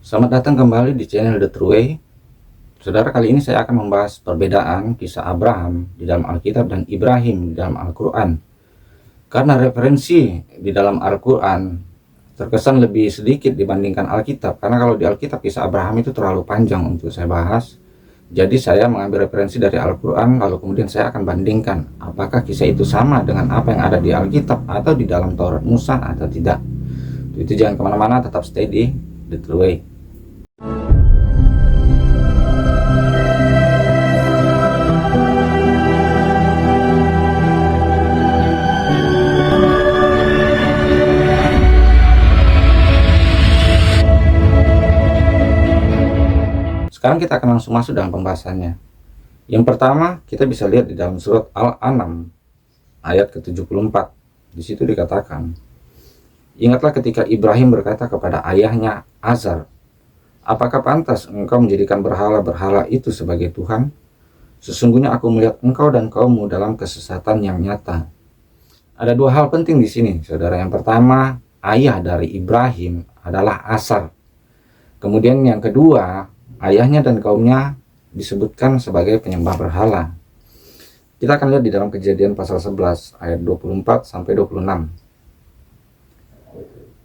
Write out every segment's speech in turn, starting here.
Selamat datang kembali di channel The True Way. Saudara, kali ini saya akan membahas perbedaan kisah Abraham di dalam Alkitab dan Ibrahim di dalam Al-Quran. Karena referensi di dalam Al-Quran terkesan lebih sedikit dibandingkan Alkitab. Karena kalau di Alkitab kisah Abraham itu terlalu panjang untuk saya bahas. Jadi saya mengambil referensi dari Al-Quran, lalu kemudian saya akan bandingkan apakah kisah itu sama dengan apa yang ada di Alkitab atau di dalam Taurat Musa atau tidak. Itu jangan kemana-mana, tetap stay di The True Way. Sekarang kita akan langsung masuk dalam pembahasannya. Yang pertama, kita bisa lihat di dalam surat Al-An'am ayat ke-74. Di situ dikatakan, "Ingatlah ketika Ibrahim berkata kepada ayahnya Azar, apakah pantas engkau menjadikan berhala-berhala itu sebagai Tuhan? Sesungguhnya aku melihat engkau dan kaummu dalam kesesatan yang nyata." Ada dua hal penting di sini, saudara. Yang pertama, ayah dari Ibrahim adalah Azar. Kemudian yang kedua, ayahnya dan kaumnya disebutkan sebagai penyembah berhala. Kita akan lihat di dalam Kejadian pasal 11 ayat 24 sampai 26.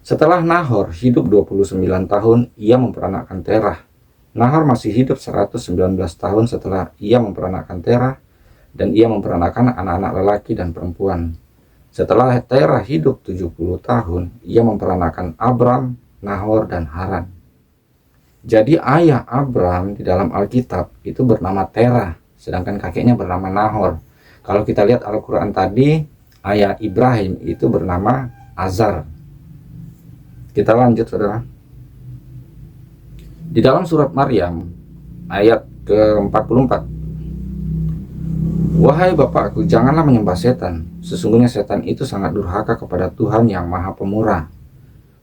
Setelah Nahor hidup 29 tahun, ia memperanakkan Terah. Nahor masih hidup 119 tahun setelah ia memperanakkan Terah, dan ia memperanakkan anak-anak lelaki dan perempuan. Setelah Terah hidup 70 tahun, ia memperanakkan Abram, Nahor, dan Haran. Jadi ayah Abram di dalam Alkitab itu bernama Terah, sedangkan kakeknya bernama Nahor. Kalau kita lihat Al-Quran tadi, ayah Ibrahim itu bernama Azar. Kita lanjut, saudara. Di dalam surat Maryam ayat ke-44, "Wahai Bapakku, janganlah menyembah setan. Sesungguhnya setan itu sangat durhaka kepada Tuhan yang Maha Pemurah."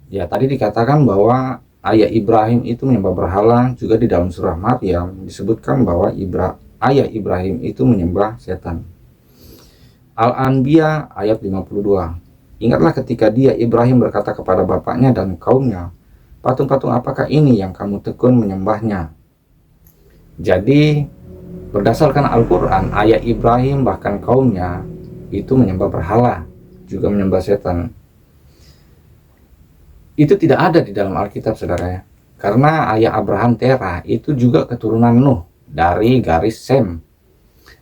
Ya, tadi dikatakan bahwa ayah Ibrahim itu menyembah berhala. Juga di dalam surah Maryam disebutkan bahwa ayah Ibrahim itu menyembah setan. Al-Anbiya ayat 52, "Ingatlah ketika dia Ibrahim berkata kepada bapaknya dan kaumnya, patung-patung apakah ini yang kamu tekun menyembahnya?" Jadi berdasarkan Al-Quran, ayah Ibrahim bahkan kaumnya itu menyembah berhala, juga menyembah setan. Itu tidak ada di dalam Alkitab, saudara. Karena ayah Abraham, Terah, itu juga keturunan Nuh dari garis Sem.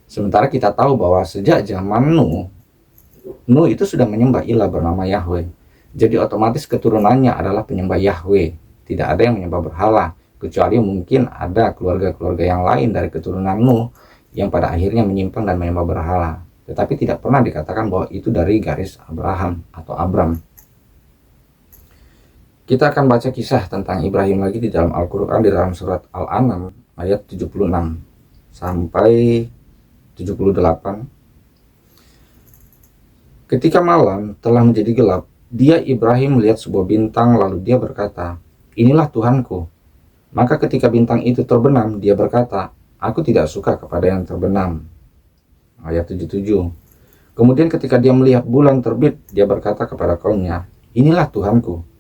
Sementara kita tahu bahwa sejak zaman Nuh itu sudah menyembah ilah bernama Yahweh. Jadi otomatis keturunannya adalah penyembah Yahweh. Tidak ada yang menyembah berhala, kecuali mungkin ada keluarga-keluarga yang lain dari keturunan Nuh yang pada akhirnya menyimpang dan menyembah berhala. Tetapi tidak pernah dikatakan bahwa itu dari garis Abraham atau Abram. Kita akan baca kisah tentang Ibrahim lagi di dalam Al-Quran, di dalam surat Al-An'am ayat 76 sampai 78. "Ketika malam telah menjadi gelap, dia Ibrahim melihat sebuah bintang, lalu dia berkata, 'Inilah Tuhanku.' Maka ketika bintang itu terbenam, dia berkata, 'Aku tidak suka kepada yang terbenam.'" Ayat 77. "Kemudian ketika dia melihat bulan terbit, dia berkata kepada kaumnya, 'Inilah Tuhanku.'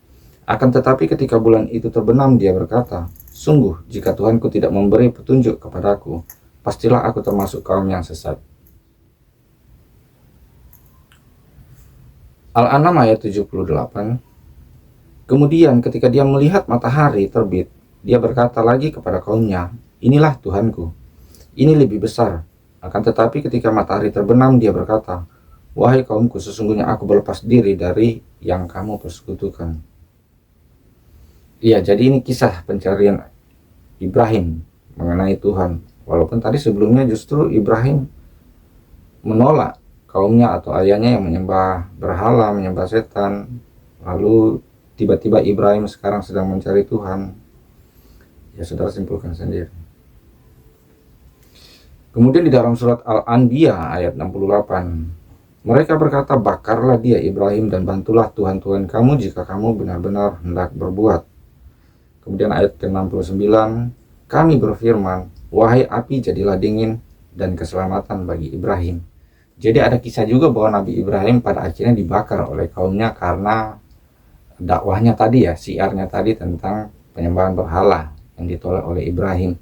Akan tetapi ketika bulan itu terbenam, dia berkata, 'Sungguh, jika Tuhanku tidak memberi petunjuk kepadaku, pastilah aku termasuk kaum yang sesat.'" Al-An'am ayat 78. "Kemudian ketika dia melihat matahari terbit, dia berkata lagi kepada kaumnya, 'Inilah Tuhanku, ini lebih besar.' Akan tetapi ketika matahari terbenam, dia berkata, 'Wahai kaumku, sesungguhnya aku berlepas diri dari yang kamu persekutukan.'" Iya, jadi ini kisah pencarian Ibrahim mengenai Tuhan. Walaupun tadi sebelumnya justru Ibrahim menolak kaumnya atau ayahnya yang menyembah berhala, menyembah setan. Lalu tiba-tiba Ibrahim sekarang sedang mencari Tuhan. Ya, saudara simpulkan sendiri. Kemudian di dalam surat Al-Anbiya ayat 68, "Mereka berkata, bakarlah dia Ibrahim dan bantulah Tuhan-Tuhan kamu jika kamu benar-benar hendak berbuat." Kemudian ayat ke-69, "Kami berfirman, wahai api jadilah dingin dan keselamatan bagi Ibrahim." Jadi ada kisah juga bahwa Nabi Ibrahim pada akhirnya dibakar oleh kaumnya karena dakwahnya tadi, ya, syiarnya tadi tentang penyembahan berhala yang ditolak oleh Ibrahim.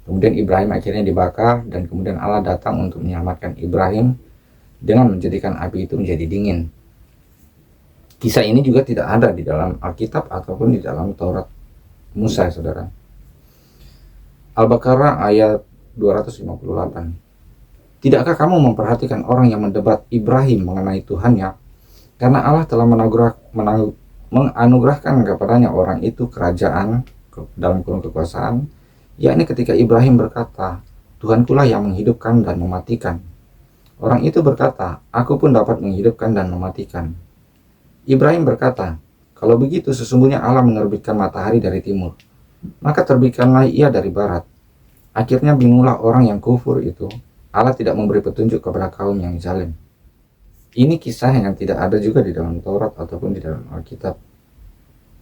Kemudian Ibrahim akhirnya dibakar, dan kemudian Allah datang untuk menyelamatkan Ibrahim dengan menjadikan api itu menjadi dingin. Kisah ini juga tidak ada di dalam Alkitab ataupun di dalam Taurat Musa, saudara. Al-Baqarah ayat 258. Tidakkah kamu memperhatikan orang yang mendebat Ibrahim mengenai Tuhannya? Karena Allah telah menganugerahkan kepadanya orang itu kerajaan dalam kurung kekuasaan, yakni ketika Ibrahim berkata, Tuhankulah yang menghidupkan dan mematikan. Orang itu berkata, aku pun dapat menghidupkan dan mematikan. Ibrahim berkata, kalau begitu sesungguhnya Allah menerbitkan matahari dari timur, maka terbitkanlah ia dari barat. Akhirnya bingunglah orang yang kufur itu. Allah tidak memberi petunjuk kepada kaum yang zalim. Ini kisah yang tidak ada juga di dalam Taurat ataupun di dalam Alkitab.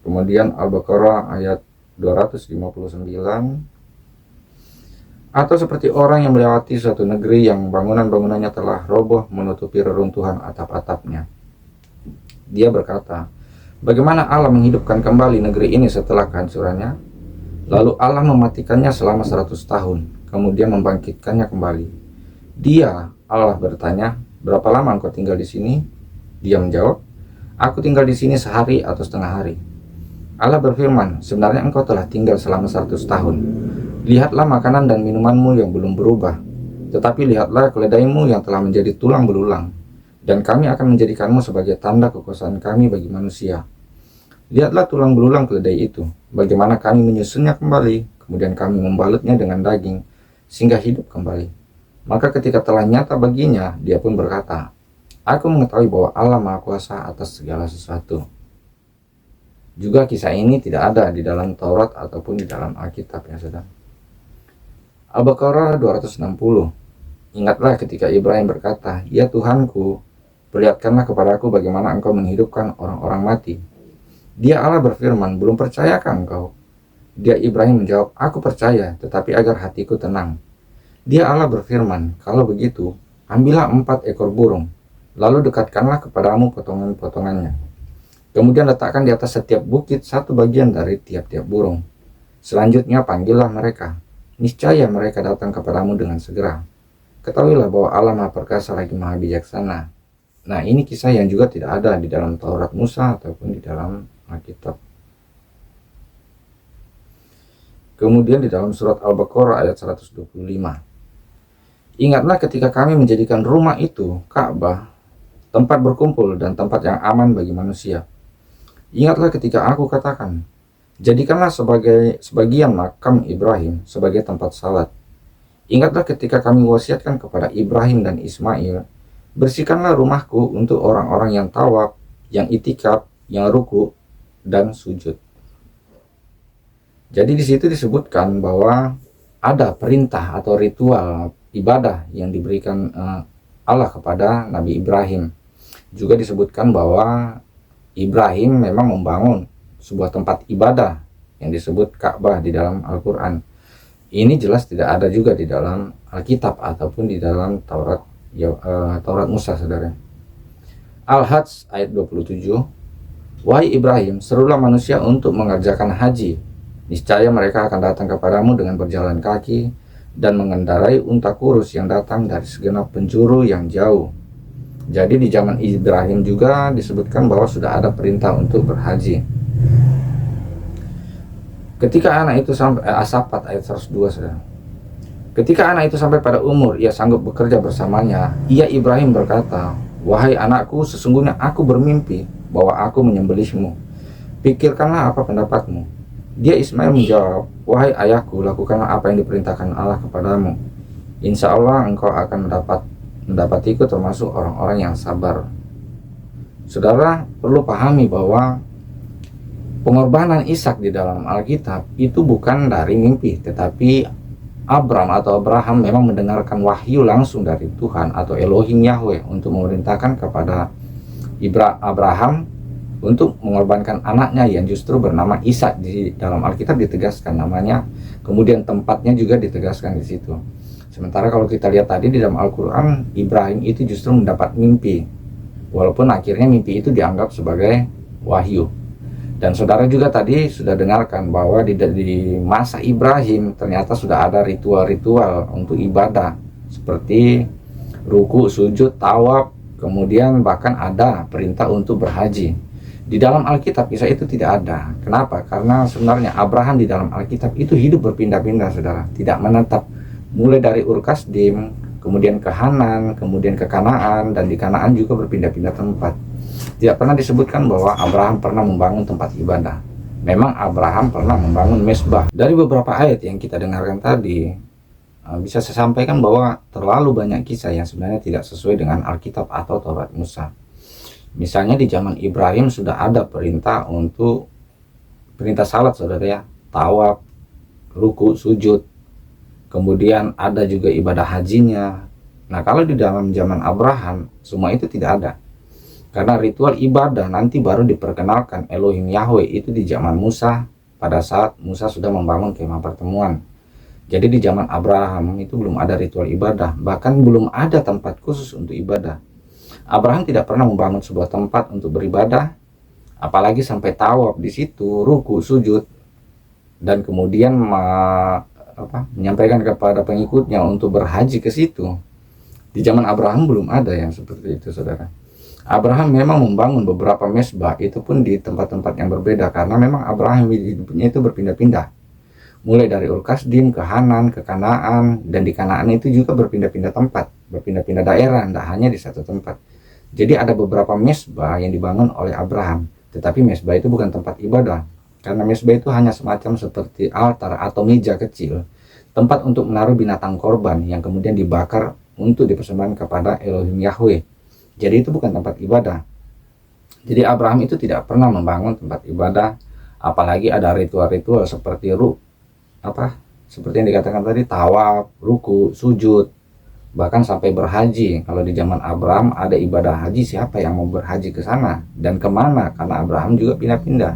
Kemudian Al-Baqarah ayat 259. Atau seperti orang yang melewati suatu negeri yang bangunan-bangunannya telah roboh menutupi reruntuhan atap-atapnya. Dia berkata, bagaimana Allah menghidupkan kembali negeri ini setelah kehancurannya? Lalu Allah mematikannya selama 100 tahun, kemudian membangkitkannya kembali. Dia, Allah bertanya, berapa lama engkau tinggal di sini? Dia menjawab, aku tinggal di sini sehari atau setengah hari. Allah berfirman, sebenarnya engkau telah tinggal selama 100 tahun. Lihatlah makanan dan minumanmu yang belum berubah, tetapi lihatlah keledaimu yang telah menjadi tulang belulang, dan kami akan menjadikanmu sebagai tanda kekuasaan kami bagi manusia. Lihatlah tulang belulang keledai itu, bagaimana kami menyusunnya kembali, kemudian kami membalutnya dengan daging, sehingga hidup kembali. Maka ketika telah nyata baginya, dia pun berkata, aku mengetahui bahwa Allah Maha Kuasa atas segala sesuatu. Juga kisah ini tidak ada di dalam Taurat ataupun di dalam Alkitab, ya saudara. Al-Baqarah 260. Ingatlah ketika Ibrahim berkata, ya Tuhanku, perlihatkanlah kepadaku bagaimana engkau menghidupkan orang-orang mati. Dia Allah berfirman, belum percayakah engkau? Dia Ibrahim menjawab, aku percaya, tetapi agar hatiku tenang. Dia Allah berfirman, kalau begitu, ambillah 4 ekor burung, lalu dekatkanlah kepadamu potongan-potongannya. Kemudian letakkan di atas setiap bukit satu bagian dari tiap-tiap burung. Selanjutnya panggillah mereka. Niscaya mereka datang kepadamu dengan segera. Ketahuilah bahwa Allah Maha Perkasa lagi Maha Bijaksana. Nah, ini kisah yang juga tidak ada di dalam Taurat Musa ataupun di dalam Alkitab. Kemudian di dalam surat Al-Baqarah ayat 125. Ingatlah ketika kami menjadikan rumah itu, Ka'bah, tempat berkumpul dan tempat yang aman bagi manusia. Ingatlah ketika aku katakan, jadikanlah sebagian makam Ibrahim sebagai tempat salat. Ingatlah ketika kami wasiatkan kepada Ibrahim dan Ismail, bersihkanlah rumahku untuk orang-orang yang tawaf, yang itikaf, yang ruku, dan sujud. Jadi di situ disebutkan bahwa ada perintah atau ritual ibadah yang diberikan Allah kepada Nabi Ibrahim. Juga disebutkan bahwa Ibrahim memang membangun sebuah tempat ibadah yang disebut Ka'bah di dalam Al-Quran. Ini jelas tidak ada juga di dalam Alkitab ataupun di dalam Taurat Musa, saudara. Al-Hajj ayat 27. Wahai Ibrahim, serulah manusia untuk mengerjakan haji. Niscaya mereka akan datang kepadamu dengan berjalan kaki dan mengendarai unta kurus yang datang dari segenap penjuru yang jauh. Jadi di zaman Ibrahim juga disebutkan bahwa sudah ada perintah untuk berhaji. Ketika anak itu sampai As-Saffat ayat 102, saudara. Ketika anak itu sampai pada umur ia sanggup bekerja bersamanya, ia Ibrahim berkata, wahai anakku, sesungguhnya aku bermimpi bahwa aku menyembelihmu. Pikirkanlah apa pendapatmu. Dia Ismail menjawab, wahai ayahku, lakukanlah apa yang diperintahkan Allah kepadamu. Insya Allah engkau akan mendapatiku termasuk orang-orang yang sabar. Saudara perlu pahami bahwa pengorbanan Ishak di dalam Alkitab itu bukan dari mimpi, tetapi Abraham memang mendengarkan wahyu langsung dari Tuhan atau Elohim Yahweh untuk memerintahkan kepada Abraham untuk mengorbankan anaknya yang justru bernama Ishak. Di dalam Alkitab ditegaskan namanya, kemudian tempatnya juga ditegaskan di situ. Sementara kalau kita lihat tadi di dalam Al-Quran, Ibrahim itu justru mendapat mimpi, walaupun akhirnya mimpi itu dianggap sebagai wahyu. Dan saudara juga tadi sudah dengarkan bahwa di masa Ibrahim ternyata sudah ada ritual-ritual untuk ibadah seperti ruku, sujud, tawaf, kemudian bahkan ada perintah untuk berhaji. Di dalam Alkitab kisah itu tidak ada. Kenapa? Karena sebenarnya Abraham di dalam Alkitab itu hidup berpindah-pindah, saudara, tidak menetap. Mulai dari Ur Kasdim, kemudian ke Hanan, kemudian ke Kanaan, dan di Kanaan juga berpindah-pindah tempat. Tidak pernah disebutkan bahwa Abraham pernah membangun tempat ibadah. Memang Abraham pernah membangun mesbah. Dari beberapa ayat yang kita dengarkan tadi, bisa saya sampaikan bahwa terlalu banyak kisah yang sebenarnya tidak sesuai dengan Alkitab atau Taurat Musa. Misalnya di zaman Ibrahim sudah ada perintah salat, saudara ya, tawaf, ruku, sujud. Kemudian ada juga ibadah hajinya. Nah, kalau di dalam zaman Abraham semua itu tidak ada. Karena ritual ibadah nanti baru diperkenalkan Elohim Yahweh itu di zaman Musa, pada saat Musa sudah membangun kemah pertemuan. Jadi di zaman Abraham itu belum ada ritual ibadah, bahkan belum ada tempat khusus untuk ibadah. Abraham tidak pernah membangun sebuah tempat untuk beribadah, apalagi sampai tawaf di situ, ruku, sujud, dan kemudian menyampaikan kepada pengikutnya untuk berhaji ke situ. Di zaman Abraham belum ada yang seperti itu, saudara. Abraham memang membangun beberapa mesbah, itu pun di tempat-tempat yang berbeda, karena memang Abraham hidupnya itu berpindah-pindah. Mulai dari Ur Kasdim ke Hanan, ke Kanaan, dan di Kanaan itu juga berpindah-pindah tempat, berpindah-pindah daerah, tidak hanya di satu tempat. Jadi ada beberapa mesbah yang dibangun oleh Abraham, tetapi mesbah itu bukan tempat ibadah, karena mesbah itu hanya semacam seperti altar atau meja kecil, tempat untuk menaruh binatang korban yang kemudian dibakar untuk dipersembahkan kepada Elohim Yahweh. Jadi itu bukan tempat ibadah. Jadi Abraham itu tidak pernah membangun tempat ibadah, apalagi ada ritual-ritual seperti seperti yang dikatakan tadi, tawaf, ruku, sujud, bahkan sampai berhaji. Kalau di zaman Abraham ada ibadah haji, siapa yang mau berhaji ke sana dan kemana? Karena Abraham juga pindah-pindah,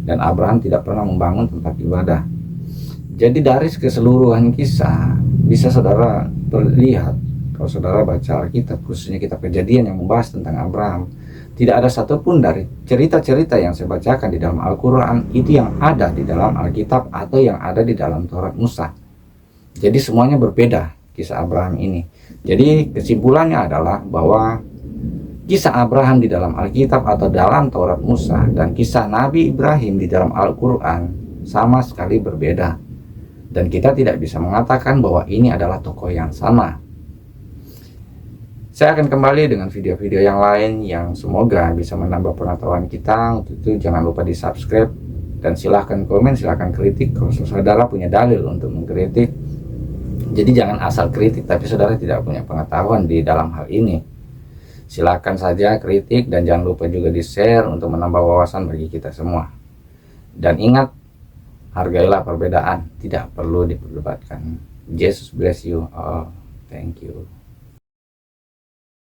dan Abraham tidak pernah membangun tempat ibadah. Jadi dari keseluruhan kisah bisa saudara lihat, kalau saudara baca Alkitab, khususnya kitab Kejadian yang membahas tentang Abraham, tidak ada satupun dari cerita-cerita yang saya bacakan di dalam Al-Quran itu yang ada di dalam Alkitab atau yang ada di dalam Taurat Musa. Jadi semuanya berbeda kisah Abraham ini. Jadi kesimpulannya adalah bahwa kisah Abraham di dalam Alkitab atau dalam Taurat Musa dan kisah Nabi Ibrahim di dalam Al-Quran sama sekali berbeda. Dan kita tidak bisa mengatakan bahwa ini adalah tokoh yang sama. Saya akan kembali dengan video-video yang lain yang semoga bisa menambah pengetahuan kita. Untuk itu jangan lupa di subscribe dan silahkan komen, silahkan kritik kalau saudara punya dalil untuk mengkritik. Jadi jangan asal kritik tapi saudara tidak punya pengetahuan di dalam hal ini. Silahkan saja kritik dan jangan lupa juga di share untuk menambah wawasan bagi kita semua. Dan ingat, hargailah perbedaan, tidak perlu diperdebatkan. Jesus bless you all. Thank you.